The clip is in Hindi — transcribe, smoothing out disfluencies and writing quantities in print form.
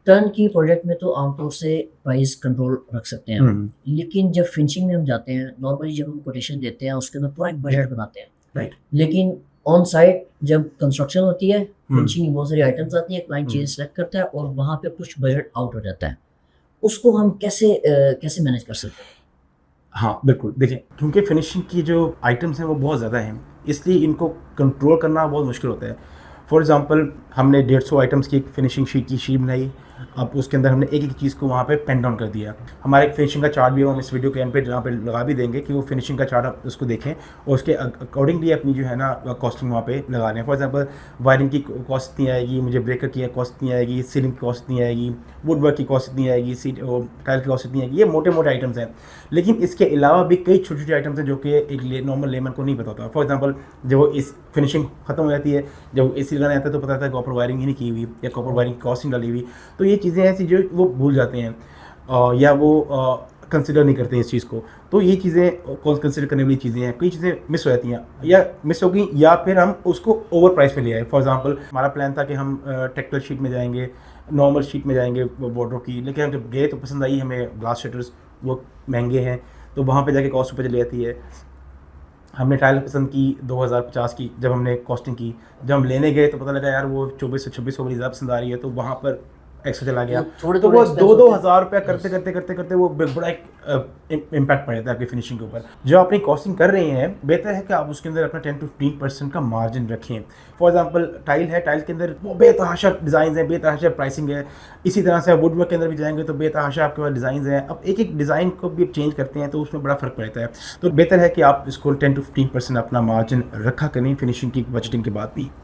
टर्न की प्रोजेक्ट में तो आमतौर से प्राइस कंट्रोल रख सकते हैं हम। हुँ, लेकिन जब फिनिशिंग में हम जाते हैं, नॉर्मली जब हम कोटेशन देते हैं, उसके अंदर पूरा एक बजट बनाते हैं। राइट। लेकिन ऑन साइट जब कंस्ट्रक्शन होती है, हुँ, फिनिशिंग की बहुत सारी आइटम्स आती हैं, क्लाइंट हुँ। चीज़ें सेलेक्ट करता है और वहाँ पे कुछ बजट आउट हो जाता है। उसको हम कैसे मैनेज कर सकते हैं? हाँ, बिल्कुल। देखिए, क्योंकि फिनिशिंग की जो आइटम्स हैं वो बहुत ज़्यादा हैं, इसलिए इनको कंट्रोल करना बहुत मुश्किल होता है। फॉर एग्ज़ाम्पल हमने 150 आइटम्स की एक फिनिशिंग शीट बनाई, अब उसके अंदर हमने एक-एक चीज़ को वहाँ पे पेन डाउन कर दिया। हमारा एक फिनिशिंग का चार्ट भी है, वो हम इस वीडियो के एंड पे जहाँ पे लगा भी देंगे कि वो फिनिशिंग का चार्ट आप उसको देखें और उसके अकॉर्डिंगली अपनी जो है ना कॉस्टिंग वहाँ पे लगा लें। फॉर एग्ज़ाम्पल वायरिंग की कॉस्ट इतनी आएगी, मुझे ब्रेकर की कॉस्ट इतनी आएगी, सीलिंग की कॉस्ट इतनी आएगी, वुड वर्क की कॉस्ट इतनी आएगी, टाइल की कॉस्ट इतनी आएगी। ये मोटे-मोटे आइटम्स हैं। लेकिन इसके अलावा भी कई छोटी-छोटी आइटम्स हैं जो कि एक नॉर्मल लेमन को नहीं पता होता। फॉर एग्ज़ाम्पल जब वो इस फिनिशिंग खत्म हो जाती है, जब एसी लगाने आता है तो पता चलता है कॉपर वायरिंग ही नहीं की हुई या कॉपर वायरिंग की कॉस्ट नहीं डाली हुई। तो ये चीज़ें ऐसी जो वो भूल जाते हैं या वो कंसिडर नहीं करते हैं इस चीज़ को। तो ये चीज़ें कंसिडर करने वाली चीज़ें हैं। कई चीज़ें मिस हो जाती हैं या मिस हो गई या फिर हम उसको ओवर प्राइस पे ले आए। फॉर एग्ज़ाम्पल हमारा प्लान था कि हम टेक्निकल शीट में जाएँगे, नॉर्मल शीट में जाएँगे वार्डरोब की, लेकिन हम जब गए तो पसंद आई हमें ग्लास शटर्स, वो महँगे हैं, तो वहाँ पे जाके कॉस्ट ऊपर चली जाती है। हमने टाइल पसंद की 2050 की, जब हमने कॉस्टिंग की, जब हम लेने गए तो पता लगा यार वो 2400-2600 वाली ज़्यादा पसंद आ रही है, तो वहाँ पर एक्स्ट्रा चला गया। तो तो थोड़े-थोड़े वो एक्सपेंस दो-दो होते हैं। हज़ार रुपया यस। करते-करते वो बड़ा एक इम्पैक्ट पड़ जाता है आपकी फिनिशिंग के ऊपर। जो अपनी कॉस्टिंग कर रहे हैं, बेहतर है कि आप उसके अंदर अपना 10 टू 15% का मार्जिन रखें। फॉर एग्ज़ाम्पल टाइल है, टाइल के अंदर वो बेतहाशा डिज़ाइन्स हैं, बेतहाशा प्राइसिंग है। इसी तरह से आप वुड वर्क के अंदर भी जाएँगे तो बेतहाशा आपके पास डिज़ाइन्स हैं। अब एक-एक डिज़ाइन को भी आप चेंज करते हैं तो उसमें बड़ा फ़र्क पड़ता है। तो बेहतर है कि आप इसको 10 टू 15% अपना मार्जिन रखा करें फिनिशिंग की बजटिंग के बाद भी।